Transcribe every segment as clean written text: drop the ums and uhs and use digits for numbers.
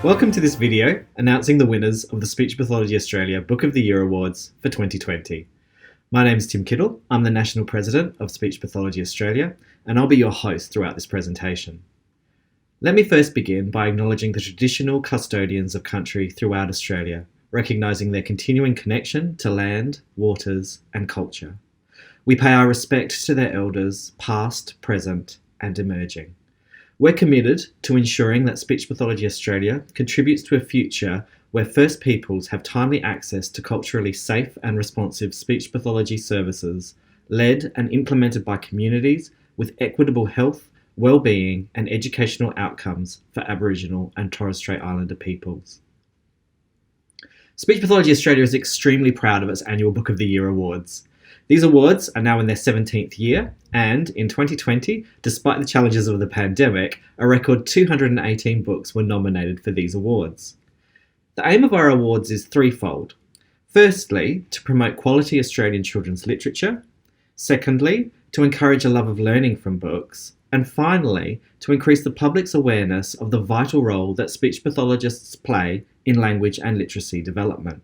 Welcome to this video announcing the winners of the Speech Pathology Australia Book of the Year Awards for 2020. My name is Tim Kittle, I'm the National President of Speech Pathology Australia, and I'll be your host throughout this presentation. Let me first begin by acknowledging the traditional custodians of country throughout Australia, recognising their continuing connection to land, waters, and culture. We pay our respect to their elders, past, present, and emerging. We're committed to ensuring that Speech Pathology Australia contributes to a future where First Peoples have timely access to culturally safe and responsive speech pathology services, led and implemented by communities with equitable health, well-being and educational outcomes for Aboriginal and Torres Strait Islander peoples. Speech Pathology Australia is extremely proud of its annual Book of the Year awards. These awards are now in their 17th year, and in 2020, despite the challenges of the pandemic, a record 218 books were nominated for these awards. The aim of our awards is threefold. Firstly, to promote quality Australian children's literature. Secondly, to encourage a love of learning from books. And finally, to increase the public's awareness of the vital role that speech pathologists play in language and literacy development.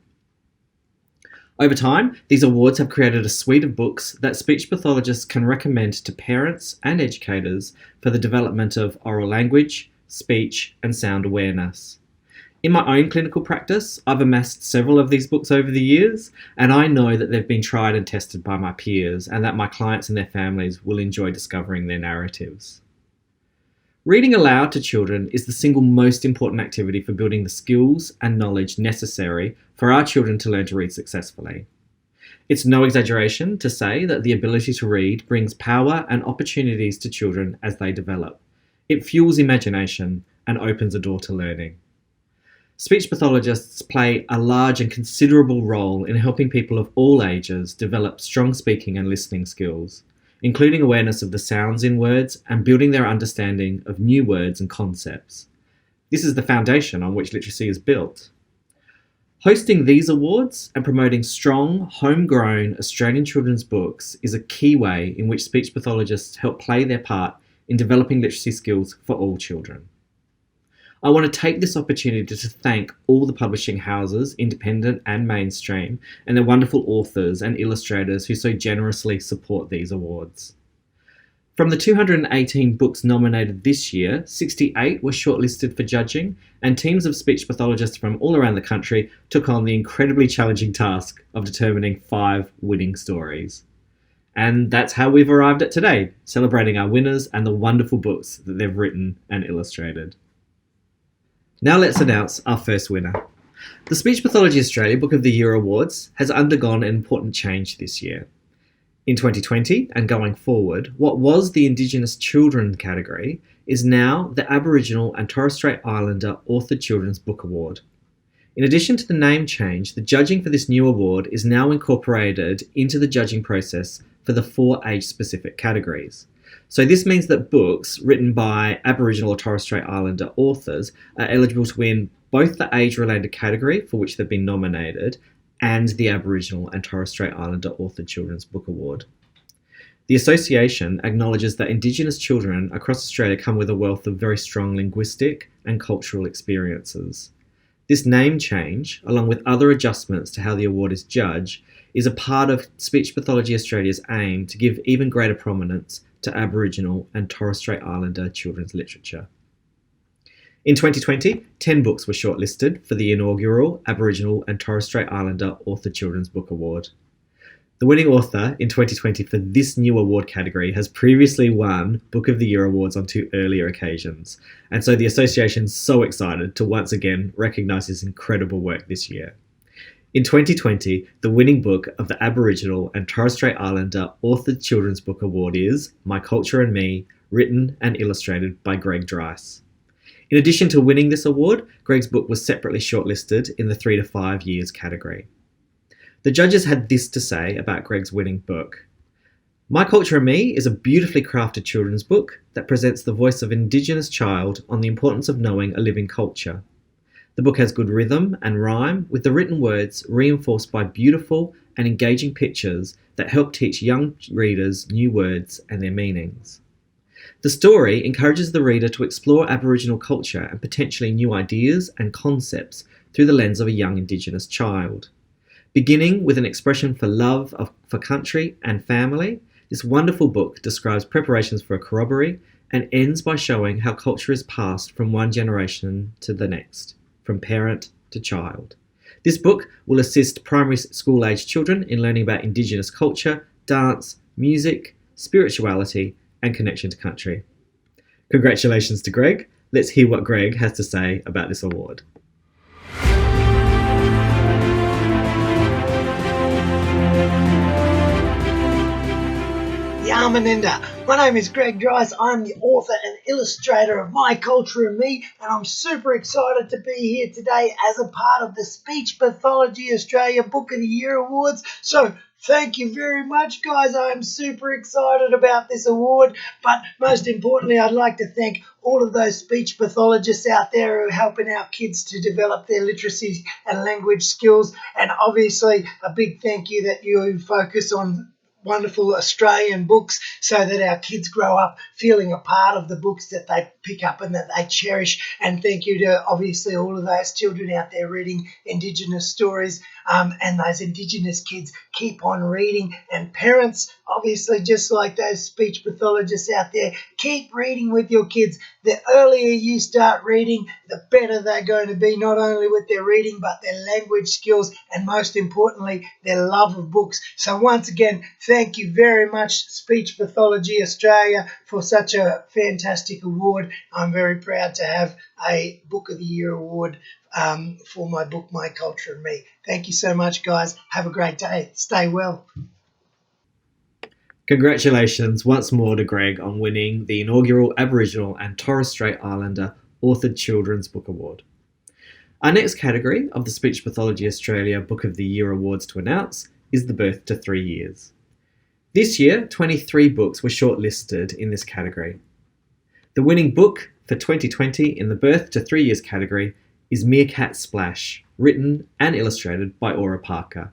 Over time, these awards have created a suite of books that speech pathologists can recommend to parents and educators for the development of oral language, speech, and sound awareness. In my own clinical practice, I've amassed several of these books over the years, and I know that they've been tried and tested by my peers, and that my clients and their families will enjoy discovering their narratives. Reading aloud to children is the single most important activity for building the skills and knowledge necessary for our children to learn to read successfully. It's no exaggeration to say that the ability to read brings power and opportunities to children as they develop. It fuels imagination and opens a door to learning. Speech pathologists play a large and considerable role in helping people of all ages develop strong speaking and listening skills, including awareness of the sounds in words and building their understanding of new words and concepts. This is the foundation on which literacy is built. Hosting these awards and promoting strong, homegrown Australian children's books is a key way in which speech pathologists help play their part in developing literacy skills for all children. I want to take this opportunity to thank all the publishing houses, independent and mainstream, and their wonderful authors and illustrators who so generously support these awards. From the 218 books nominated this year, 68 were shortlisted for judging, and teams of speech pathologists from all around the country took on the incredibly challenging task of determining 5 winning stories. And that's how we've arrived at today, celebrating our winners and the wonderful books that they've written and illustrated. Now let's announce our first winner. The Speech Pathology Australia Book of the Year Awards has undergone an important change this year. In 2020 and going forward, what was the Indigenous Children category is now the Aboriginal and Torres Strait Islander Authored Children's Book Award. In addition to the name change, the judging for this new award is now incorporated into the judging process for the 4 age-specific categories. So this means that books written by Aboriginal or Torres Strait Islander authors are eligible to win both the age-related category for which they've been nominated and the Aboriginal and Torres Strait Islander Authored Children's Book Award. The association acknowledges that Indigenous children across Australia come with a wealth of very strong linguistic and cultural experiences. This name change, along with other adjustments to how the award is judged, is a part of Speech Pathology Australia's aim to give even greater prominence to Aboriginal and Torres Strait Islander children's literature. In 2020, 10 books were shortlisted for the inaugural Aboriginal and Torres Strait Islander Authored Children's Book Award. The winning author in 2020 for this new award category has previously won Book of the Year awards on 2 earlier occasions, and so the association's so excited to once again recognise his incredible work this year. In 2020, the winning book of the Aboriginal and Torres Strait Islander Authored Children's Book Award is My Culture and Me, written and illustrated by Greg Dryce. In addition to winning this award, Greg's book was separately shortlisted in the 3 to 5 years category. The judges had this to say about Greg's winning book. My Culture and Me is a beautifully crafted children's book that presents the voice of an Indigenous child on the importance of knowing a living culture. The book has good rhythm and rhyme, with the written words reinforced by beautiful and engaging pictures that help teach young readers new words and their meanings. The story encourages the reader to explore Aboriginal culture and potentially new ideas and concepts through the lens of a young Indigenous child. Beginning with an expression for love for country and family, this wonderful book describes preparations for a corroboree and ends by showing how culture is passed from one generation to the next, from parent to child. This book will assist primary school age children in learning about Indigenous culture, dance, music, spirituality, and connection to country. Congratulations to Greg. Let's hear what Greg has to say about this award. Yamaninda. My name is Greg Dryce. I'm the author and illustrator of My Culture and Me, and I'm super excited to be here today as a part of the Speech Pathology Australia Book of the Year Awards. So thank you very much, guys. I'm super excited about this award, but most importantly, I'd like to thank all of those speech pathologists out there who are helping our kids to develop their literacy and language skills, and obviously a big thank you that you focus on wonderful Australian books so that our kids grow up feeling a part of the books that they pick up and that they cherish. And thank you to obviously all of those children out there reading Indigenous stories, and those Indigenous kids keep on reading. And parents, obviously, just like those speech pathologists out there, keep reading with your kids. The earlier you start reading, the better they're going to be, not only with their reading, but their language skills, and most importantly, their love of books. So once again, thank you very much, Speech Pathology Australia, for such a fantastic award. I'm very proud to have a Book of the Year award for my book, My Culture and Me. Thank you so much, guys. Have a great day. Stay well. Congratulations once more to Greg on winning the inaugural Aboriginal and Torres Strait Islander Authored Children's Book Award. Our next category of the Speech Pathology Australia Book of the Year Awards to announce is the birth to 3 years. This year, 23 books were shortlisted in this category. The winning book for 2020 in the birth to 3 years category is Meerkat Splash, written and illustrated by Aura Parker.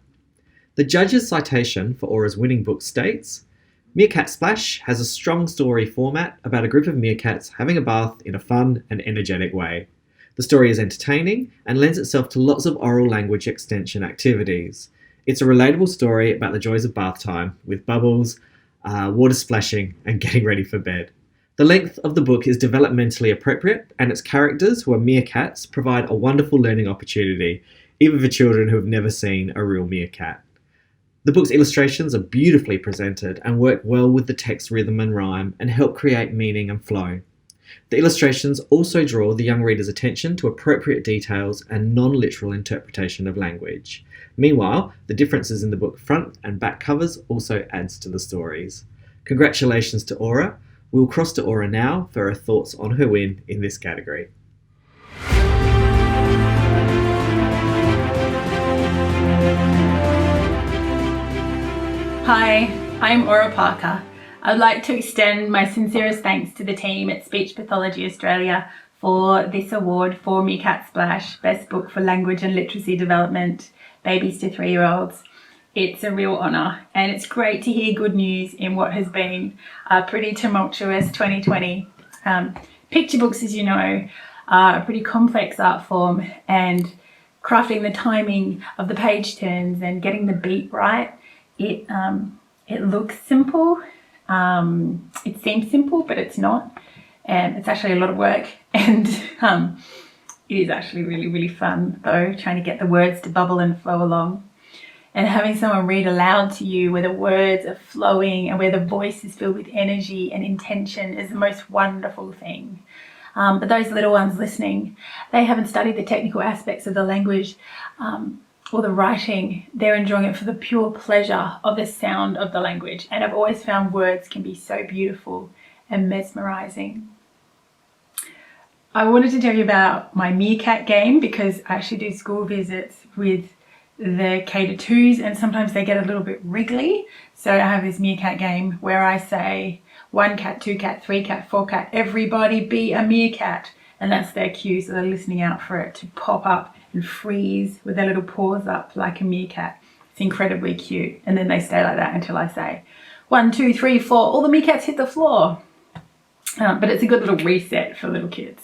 The judge's citation for Aura's winning book states, Meerkat Splash has a strong story format about a group of meerkats having a bath in a fun and energetic way. The story is entertaining and lends itself to lots of oral language extension activities. It's a relatable story about the joys of bath time, with bubbles, water splashing, and getting ready for bed. The length of the book is developmentally appropriate, and its characters, who are meerkats, provide a wonderful learning opportunity, even for children who have never seen a real meerkat. The book's illustrations are beautifully presented and work well with the text rhythm and rhyme and help create meaning and flow. The illustrations also draw the young reader's attention to appropriate details and non-literal interpretation of language. Meanwhile, the differences in the book front and back covers also adds to the stories. Congratulations to Aura. We'll cross to Aura now for her thoughts on her win in this category. Hi, I'm Aura Parker. I'd like to extend my sincerest thanks to the team at Speech Pathology Australia for this award for Meerkat Splash, Best Book for Language and Literacy Development, Babies to 3-year-olds. It's a real honour, and it's great to hear good news in what has been a pretty tumultuous 2020. Picture books, as you know, are a pretty complex art form, and crafting the timing of the page turns and getting the beat right, it looks simple. It seems simple, but it's not. And it's actually a lot of work, and it is actually really, really fun, though, trying to get the words to bubble and flow along. And having someone read aloud to you where the words are flowing and where the voice is filled with energy and intention is the most wonderful thing. But those little ones listening, they haven't studied the technical aspects of the language or the writing. They're enjoying it for the pure pleasure of the sound of the language. And I've always found words can be so beautiful and mesmerizing. I wanted to tell you about my meerkat game because I actually do school visits with the K-2s, and sometimes they get a little bit wriggly. So I have this meerkat game where I say 1 cat, 2 cat, 3 cat, 4 cat, everybody be a meerkat. And that's their cue, so they're listening out for it to pop up and freeze with their little paws up like a meerkat. It's incredibly cute. And then they stay like that until I say 1, 2, 3, 4, all the meerkats hit the floor. but it's a good little reset for little kids.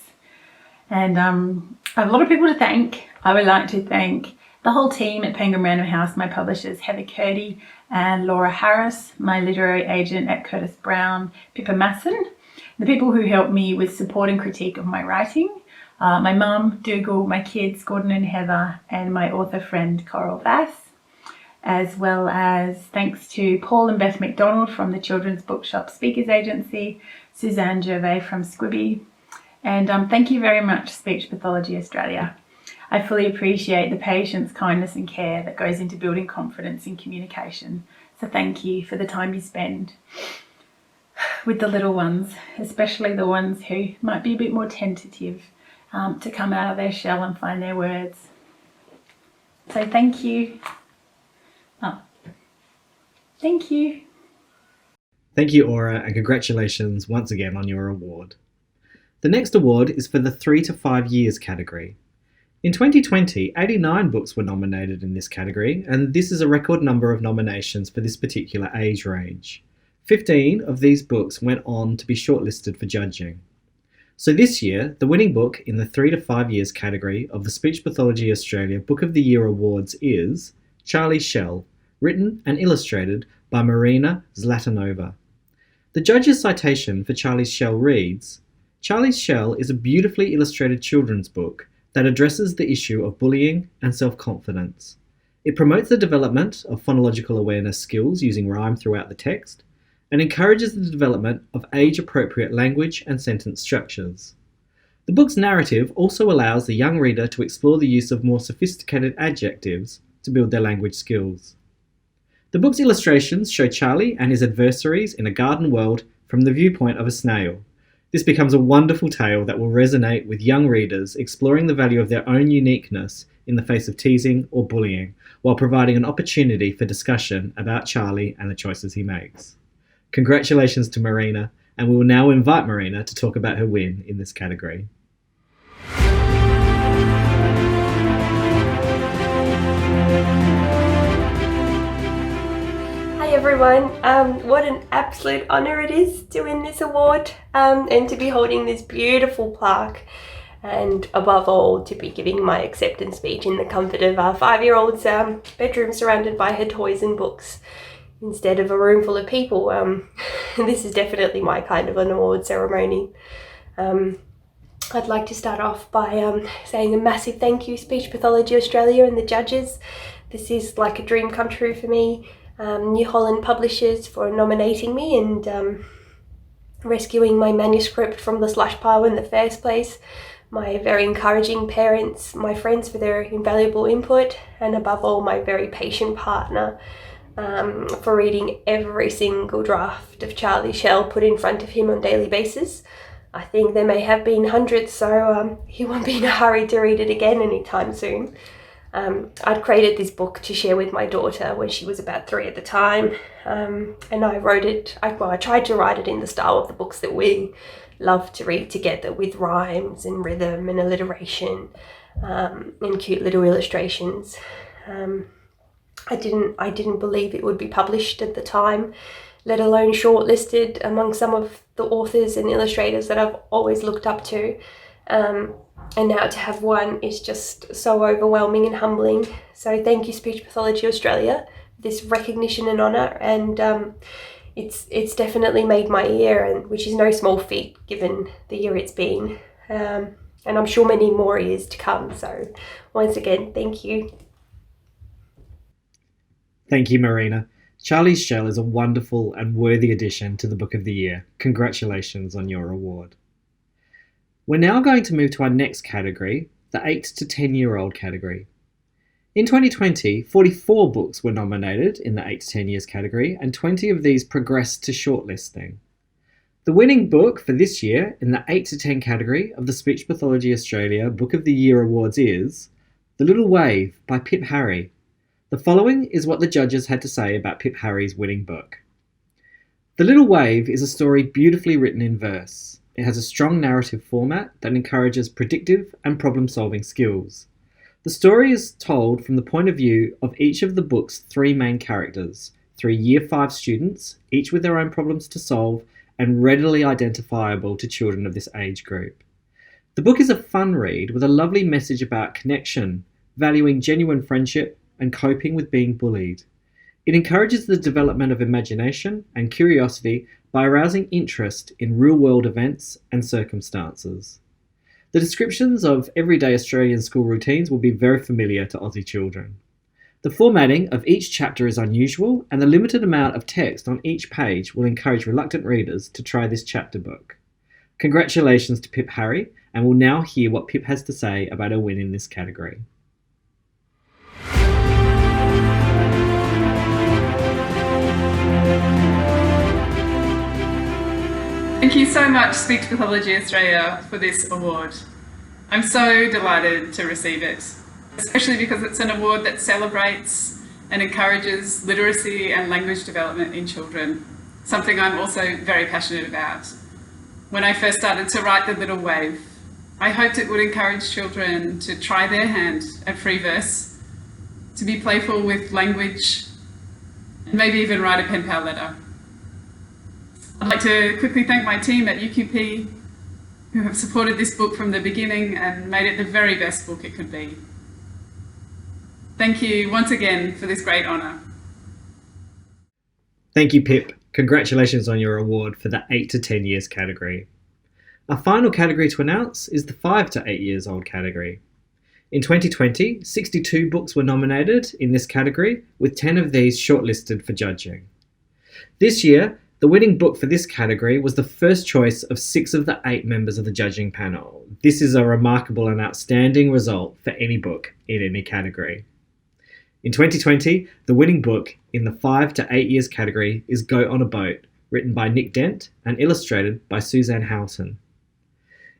And I have a lot of people to thank. I would like to thank the whole team at Penguin Random House, my publishers Heather Curdy and Laura Harris, my literary agent at Curtis Brown, Pippa Masson, the people who helped me with support and critique of my writing, my mum, Dougal, my kids, Gordon and Heather, and my author friend, Coral Vass, as well as thanks to Paul and Beth McDonald from the Children's Bookshop Speakers Agency, Suzanne Gervais from Squibbie, and thank you very much, Speech Pathology Australia. I fully appreciate the patience, kindness and care that goes into building confidence in communication. So thank you for the time you spend with the little ones, especially the ones who might be a bit more tentative to come out of their shell and find their words. So thank you. Thank you. Thank you, Aura, and congratulations once again on your award. The next award is for the 3 to 5 years category. In 2020, 89 books were nominated in this category, and this is a record number of nominations for this particular age range. 15 of these books went on to be shortlisted for judging. So this year, the winning book in the 3 to 5 years category of the Speech Pathology Australia Book of the Year Awards is Charlie's Shell, written and illustrated by Marina Zlatanova. The judge's citation for Charlie's Shell reads, "Charlie's Shell is a beautifully illustrated children's book that addresses the issue of bullying and self-confidence. It promotes the development of phonological awareness skills using rhyme throughout the text, and encourages the development of age-appropriate language and sentence structures. The book's narrative also allows the young reader to explore the use of more sophisticated adjectives to build their language skills. The book's illustrations show Charlie and his adversaries in a garden world from the viewpoint of a snail. This becomes a wonderful tale that will resonate with young readers exploring the value of their own uniqueness in the face of teasing or bullying, while providing an opportunity for discussion about Charlie and the choices he makes." Congratulations to Marina, and we will now invite Marina to talk about her win in this category. Hi everyone, what an absolute honour it is to win this award and to be holding this beautiful plaque, and above all to be giving my acceptance speech in the comfort of our 5-year-old's bedroom surrounded by her toys and books instead of a room full of people. This is definitely my kind of an award ceremony. I'd like to start off by saying a massive thank you, Speech Pathology Australia and the judges. This is like a dream come true for me. New Holland Publishers for nominating me and rescuing my manuscript from the slush pile in the first place, my very encouraging parents, my friends for their invaluable input, and above all my very patient partner for reading every single draft of Charlie's Shell put in front of him on a daily basis. I think there may have been hundreds, so he won't be in a hurry to read it again anytime soon. I'd created this book to share with my daughter when she was about 3 at the time, and I wrote it, I tried to write it in the style of the books that we love to read together, with rhymes and rhythm and alliteration and cute little illustrations. I didn't believe it would be published at the time, let alone shortlisted among some of the authors and illustrators that I've always looked up to. And now to have won is just so overwhelming and humbling. So thank you, Speech Pathology Australia, for this recognition and honour. And it's definitely made my year, and which is no small feat given the year it's been. And I'm sure many more years to come. So once again, thank you. Thank you, Marina. Charlie's Shell is a wonderful and worthy addition to the Book of the Year. Congratulations on your award. We're now going to move to our next category, the 8 to 10-year-old category. In 2020, 44 books were nominated in the 8 to 10 years category, and 20 of these progressed to shortlisting. The winning book for this year in the 8 to 10 category of the Speech Pathology Australia Book of the Year Awards is The Little Wave by Pip Harry. The following is what the judges had to say about Pip Harry's winning book. The Little Wave is a story beautifully written in verse. It has a strong narrative format that encourages predictive and problem-solving skills. The story is told from the point of view of each of the book's 3 main characters, 3 Year 5 students, each with their own problems to solve and readily identifiable to children of this age group. The book is a fun read with a lovely message about connection, valuing genuine friendship, and coping with being bullied. It encourages the development of imagination and curiosity by arousing interest in real-world events and circumstances. The descriptions of everyday Australian school routines will be very familiar to Aussie children. The formatting of each chapter is unusual, and the limited amount of text on each page will encourage reluctant readers to try this chapter book. Congratulations to Pip Harry, and we'll now hear what Pip has to say about her win in this category. Thank you so much, Speech Pathology Australia, for this award. I'm so delighted to receive it, especially because it's an award that celebrates and encourages literacy and language development in children, something I'm also very passionate about. When I first started to write The Little Wave, I hoped it would encourage children to try their hand at free verse, to be playful with language, and maybe even write a pen pal letter. I'd like to quickly thank my team at UQP who have supported this book from the beginning and made it the very best book it could be. Thank you once again for this great honour. Thank you, Pip. Congratulations on your award for the 8 to 10 years category. Our final category to announce is the 5 to 8 years old category. In 2020, 62 books were nominated in this category, with 10 of these shortlisted for judging. This year, the winning book for this category was the first choice of 6 of the 8 members of the judging panel. This is a remarkable and outstanding result for any book in any category. In 2020, the winning book in the 5 to 8 years category is Goat on a Boat, written by Nick Dent and illustrated by Suzanne Houghton.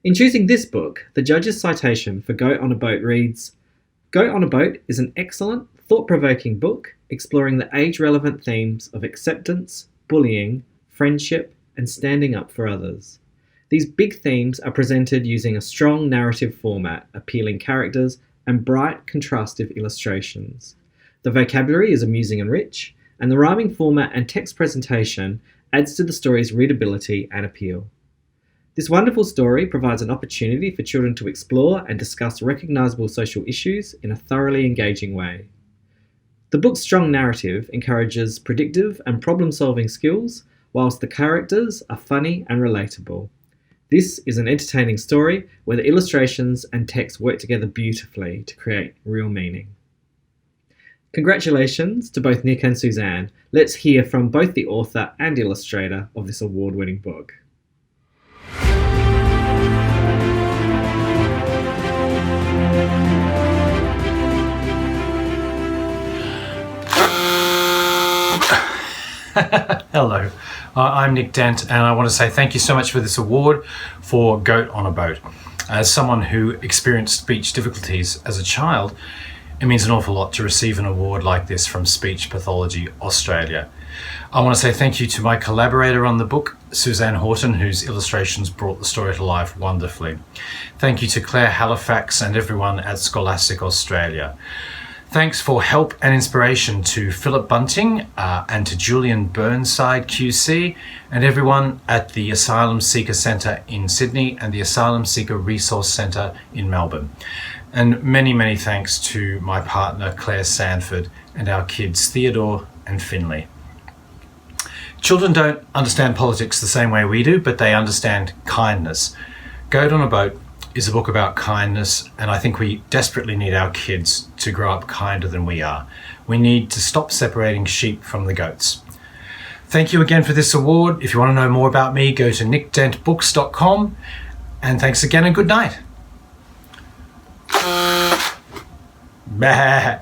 In choosing this book, the judge's citation for Goat on a Boat reads, "Goat on a Boat is an excellent, thought-provoking book exploring the age-relevant themes of acceptance, bullying, friendship, and standing up for others. These big themes are presented using a strong narrative format, appealing characters, and bright, contrastive illustrations. The vocabulary is amusing and rich, and the rhyming format and text presentation adds to the story's readability and appeal. This wonderful story provides an opportunity for children to explore and discuss recognisable social issues in a thoroughly engaging way. The book's strong narrative encourages predictive and problem-solving skills, whilst the characters are funny and relatable. This is an entertaining story where the illustrations and text work together beautifully to create real meaning." Congratulations to both Nick and Suzanne. Let's hear from both the author and illustrator of this award-winning book. Hello, I'm Nick Dent, and I want to say thank you so much for this award for Goat on a Boat. As someone who experienced speech difficulties as a child, it means an awful lot to receive an award like this from Speech Pathology Australia. I want to say thank you to my collaborator on the book, Suzanne Houghton, whose illustrations brought the story to life wonderfully. Thank you to Claire Halifax and everyone at Scholastic Australia. Thanks for help and inspiration to Philip Bunting and to Julian Burnside QC and everyone at the Asylum Seeker Centre in Sydney and the Asylum Seeker Resource Centre in Melbourne. And many, many thanks to my partner Claire Sanford and our kids Theodore and Finley. Children don't understand politics the same way we do, but they understand kindness. Goat on a Boat is a book about kindness, and I think we desperately need our kids to grow up kinder than we are. We need to stop separating sheep from the goats. Thank you again for this award. If you want to know more about me, go to nickdentbooks.com, and thanks again and good night. Bah.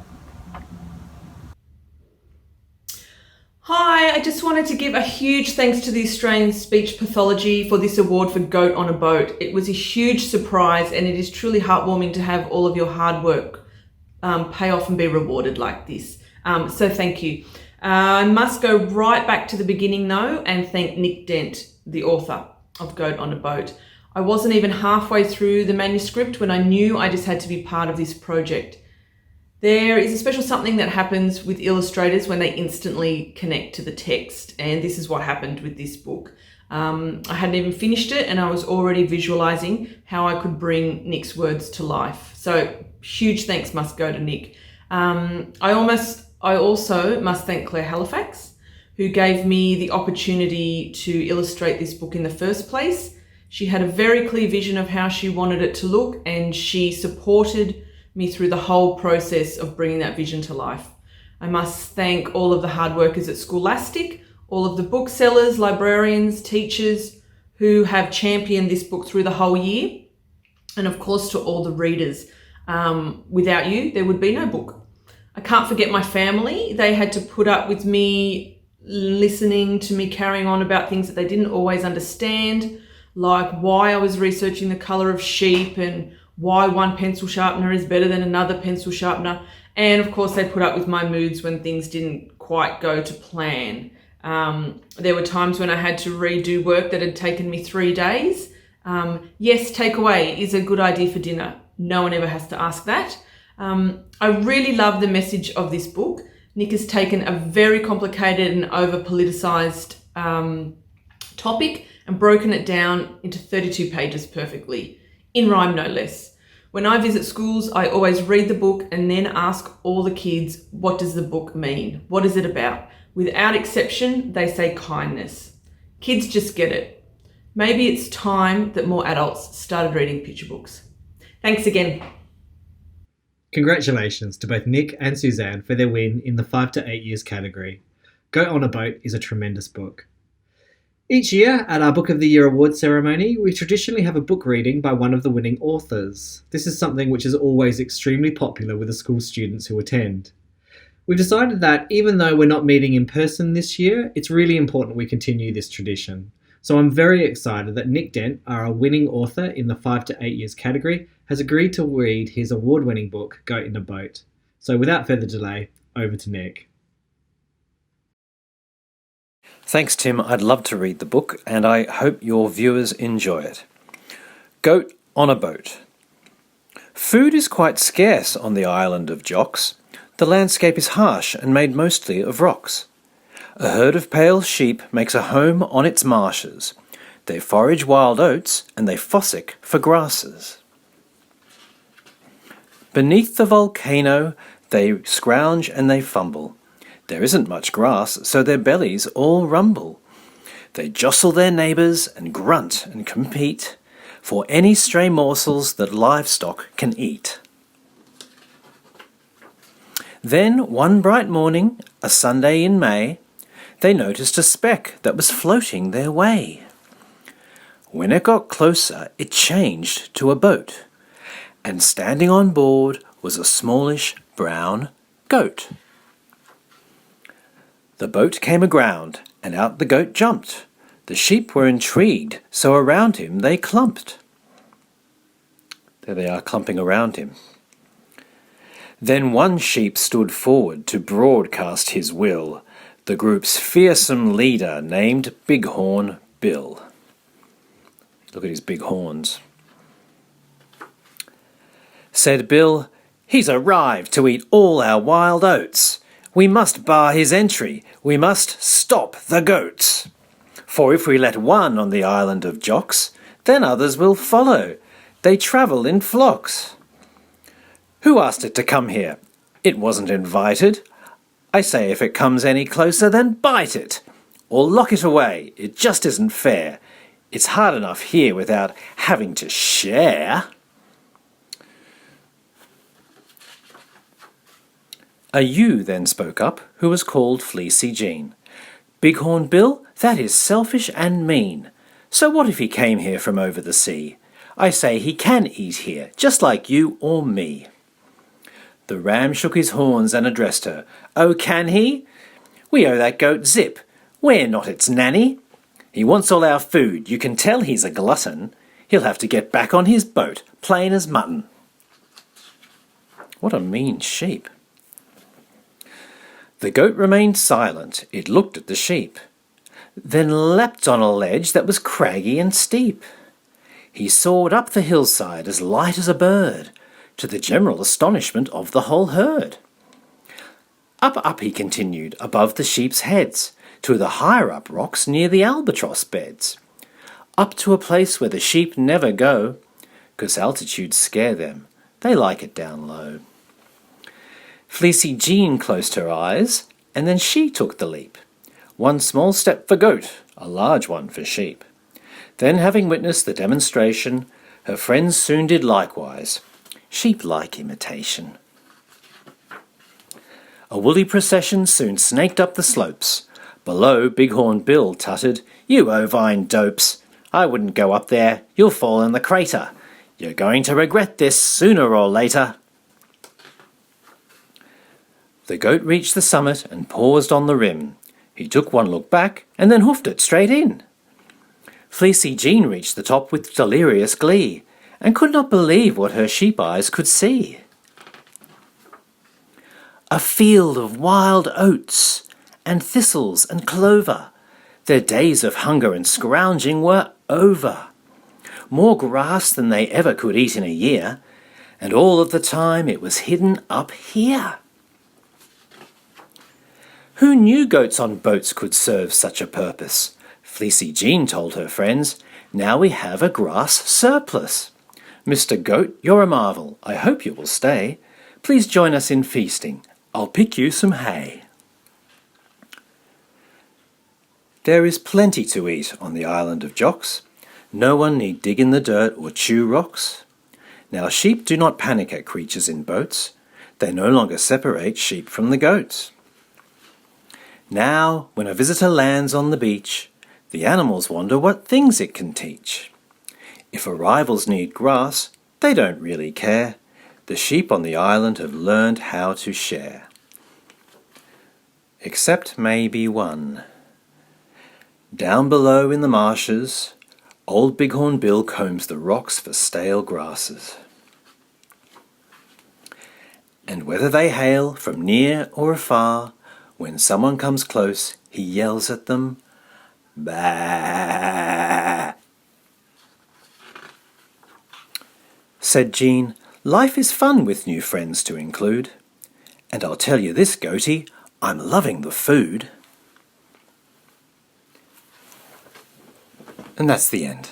Hi, I just wanted to give a huge thanks to the Australian Speech Pathology for this award for Goat on a Boat. It was a huge surprise, and it is truly heartwarming to have all of your hard work pay off and be rewarded like this. So thank you. I must go right back to the beginning though and thank Nick Dent, the author of Goat on a Boat. I wasn't even halfway through the manuscript when I knew I just had to be part of this project. There is a special something that happens with illustrators when they instantly connect to the text, and this is what happened with this book. I hadn't even finished it and I was already visualizing how I could bring Nick's words to life. So huge thanks must go to Nick. I also must thank Claire Halifax, who gave me the opportunity to illustrate this book in the first place. She had a very clear vision of how she wanted it to look, and she supported me through the whole process of bringing that vision to life. I must thank all of the hard workers at Scholastic, all of the booksellers, librarians, teachers who have championed this book through the whole year, and of course to all the readers. Without you, there would be no book. I can't forget my family. They had to put up with me listening to me carrying on about things that they didn't always understand, like why I was researching the colour of sheep and why one pencil sharpener is better than another pencil sharpener. And of course, they put up with my moods when things didn't quite go to plan. There were times when I had to redo work that had taken me 3 days. Yes, takeaway is a good idea for dinner. No one ever has to ask that. I really love the message of this book. Nick has taken a very complicated and over-politicised topic and broken it down into 32 pages perfectly, in rhyme no less. When I visit schools, I always read the book and then ask all the kids, what does the book mean? What is it about? Without exception, they say kindness. Kids just get it. Maybe it's time that more adults started reading picture books. Thanks again. Congratulations to both Nick and Suzanne for their win in the 5 to 8 years category. Goat on a Boat is a tremendous book. Each year at our Book of the Year award ceremony, we traditionally have a book reading by one of the winning authors. This is something which is always extremely popular with the school students who attend. We've decided that even though we're not meeting in person this year, it's really important we continue this tradition. So I'm very excited that Nick Dent, our winning author in the 5 to 8 years category, has agreed to read his award-winning book, Goat in a Boat. So without further delay, over to Nick. Thanks, Tim. I'd love to read the book, and I hope your viewers enjoy it. Goat on a Boat. Food is quite scarce on the island of Jocks. The landscape is harsh and made mostly of rocks. A herd of pale sheep makes a home on its marshes. They forage wild oats and they fossick for grasses. Beneath the volcano they scrounge and they fumble. There isn't much grass, so their bellies all rumble. They jostle their neighbours and grunt and compete for any stray morsels that livestock can eat. Then, one bright morning, a Sunday in May, they noticed a speck that was floating their way. When it got closer, it changed to a boat, and standing on board was a smallish brown goat. The boat came aground, and out the goat jumped. The sheep were intrigued, so around him they clumped. There they are, clumping around him. Then one sheep stood forward to broadcast his will, the group's fearsome leader named Bighorn Bill. Look at his big horns. Said Bill, "He's arrived to eat all our wild oats. We must bar his entry. We must stop the goats. For if we let one on the island of Jocks, then others will follow. They travel in flocks. Who asked it to come here? It wasn't invited. I say if it comes any closer, then bite it, or lock it away. It just isn't fair. It's hard enough here without having to share." A ewe then spoke up, who was called Fleecy Jean. "Bighorn Bill, that is selfish and mean. So what if he came here from over the sea? I say he can eat here, just like you or me." The ram shook his horns and addressed her. "Oh, can he? We owe that goat Zip. We're not its nanny. He wants all our food. You can tell he's a glutton. He'll have to get back on his boat, plain as mutton." What a mean sheep. The goat remained silent. It looked at the sheep, then leapt on a ledge that was craggy and steep. He soared up the hillside as light as a bird, to the general astonishment of the whole herd. Up, up he continued, above the sheep's heads, to the higher up rocks near the albatross beds, up to a place where the sheep never go, 'cause altitudes scare them, they like it down low. Fleecy Jean closed her eyes, and then she took the leap. One small step for goat, a large one for sheep. Then, having witnessed the demonstration, her friends soon did likewise. Sheep like imitation. A woolly procession soon snaked up the slopes. Below, Bighorn Bill tutted, "You ovine dopes! I wouldn't go up there, you'll fall in the crater. You're going to regret this sooner or later." The goat reached the summit and paused on the rim. He took one look back and then hoofed it straight in. Fleecy Jean reached the top with delirious glee and could not believe what her sheep eyes could see. A field of wild oats and thistles and clover. Their days of hunger and scrounging were over. More grass than they ever could eat in a year, and all of the time it was hidden up here. Who knew goats on boats could serve such a purpose? Fleecy Jean told her friends, "Now we have a grass surplus. Mr. Goat, you're a marvel. I hope you will stay. Please join us in feasting. I'll pick you some hay." There is plenty to eat on the island of Jocks. No one need dig in the dirt or chew rocks. Now sheep do not panic at creatures in boats. They no longer separate sheep from the goats. Now, when a visitor lands on the beach, the animals wonder what things it can teach. If arrivals need grass, they don't really care. The sheep on the island have learned how to share. Except maybe one. Down below in the marshes, old Bighorn Bill combs the rocks for stale grasses. And whether they hail from near or afar, when someone comes close, he yells at them, "Bah!" Said Jean, "Life is fun with new friends to include. And I'll tell you this, goatie, I'm loving the food." And that's the end.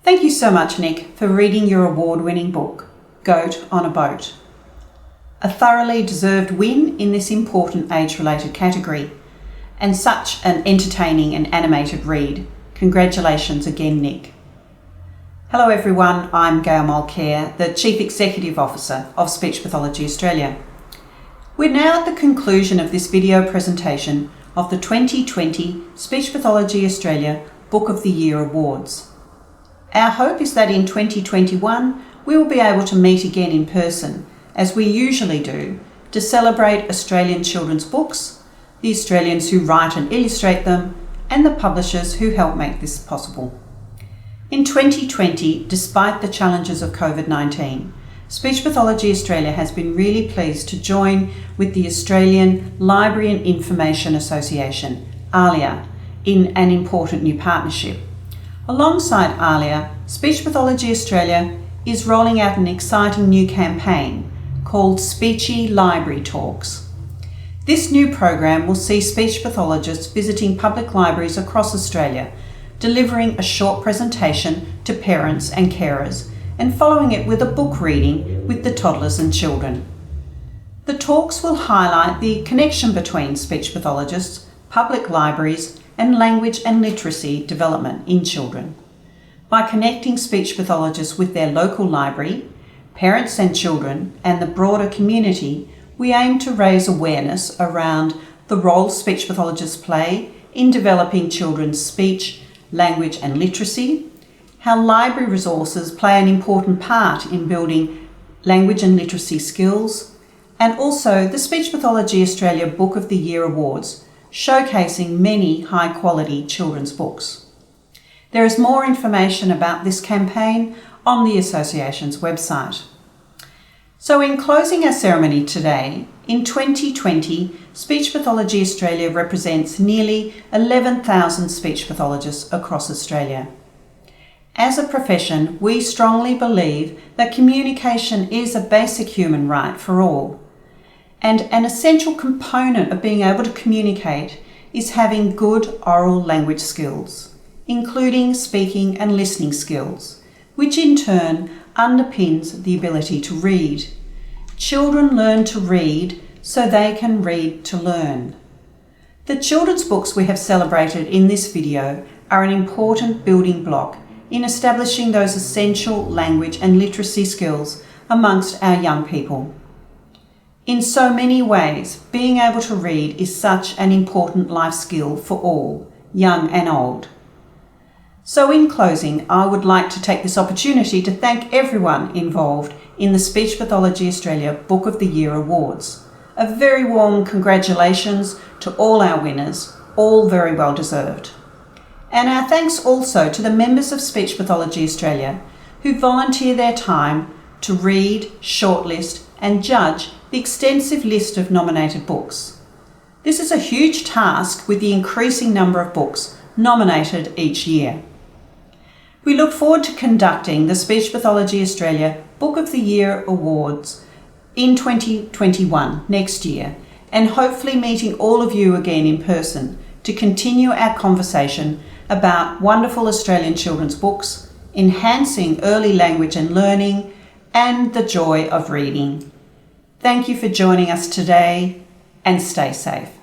Thank you so much, Nick, for reading your award-winning book, Goat on a Boat. A thoroughly deserved win in this important age-related category, and such an entertaining and animated read. Congratulations again, Nick. Hello everyone, I'm Gail Mulcair, the Chief Executive Officer of Speech Pathology Australia. We're now at the conclusion of this video presentation of the 2020 Speech Pathology Australia Book of the Year Awards. Our hope is that in 2021 we will be able to meet again in person, as we usually do, to celebrate Australian children's books, the Australians who write and illustrate them, and the publishers who help make this possible. In 2020, despite the challenges of COVID-19, Speech Pathology Australia has been really pleased to join with the Australian Library and Information Association, ALIA, in an important new partnership. Alongside ALIA, Speech Pathology Australia is rolling out an exciting new campaign called Speechy Library Talks. This new program will see speech pathologists visiting public libraries across Australia, delivering a short presentation to parents and carers, and following it with a book reading with the toddlers and children. The talks will highlight the connection between speech pathologists, public libraries, and language and literacy development in children. By connecting speech pathologists with their local library, parents and children, and the broader community, we aim to raise awareness around the role speech pathologists play in developing children's speech, language and literacy, how library resources play an important part in building language and literacy skills, and also the Speech Pathology Australia Book of the Year Awards, showcasing many high-quality children's books. There is more information about this campaign on the Association's website. So in closing our ceremony today, in 2020, Speech Pathology Australia represents nearly 11,000 speech pathologists across Australia. As a profession, we strongly believe that communication is a basic human right for all. And an essential component of being able to communicate is having good oral language skills, including speaking and listening skills, which in turn underpins the ability to read. Children learn to read so they can read to learn. The children's books we have celebrated in this video are an important building block in establishing those essential language and literacy skills amongst our young people. In so many ways, being able to read is such an important life skill for all, young and old. So in closing, I would like to take this opportunity to thank everyone involved in the Speech Pathology Australia Book of the Year Awards. A very warm congratulations to all our winners, all very well deserved. And our thanks also to the members of Speech Pathology Australia who volunteer their time to read, shortlist and judge the extensive list of nominated books. This is a huge task with the increasing number of books nominated each year. We look forward to conducting the Speech Pathology Australia Book of the Year Awards in 2021, next year, and hopefully meeting all of you again in person to continue our conversation about wonderful Australian children's books, enhancing early language and learning, and the joy of reading. Thank you for joining us today, and stay safe.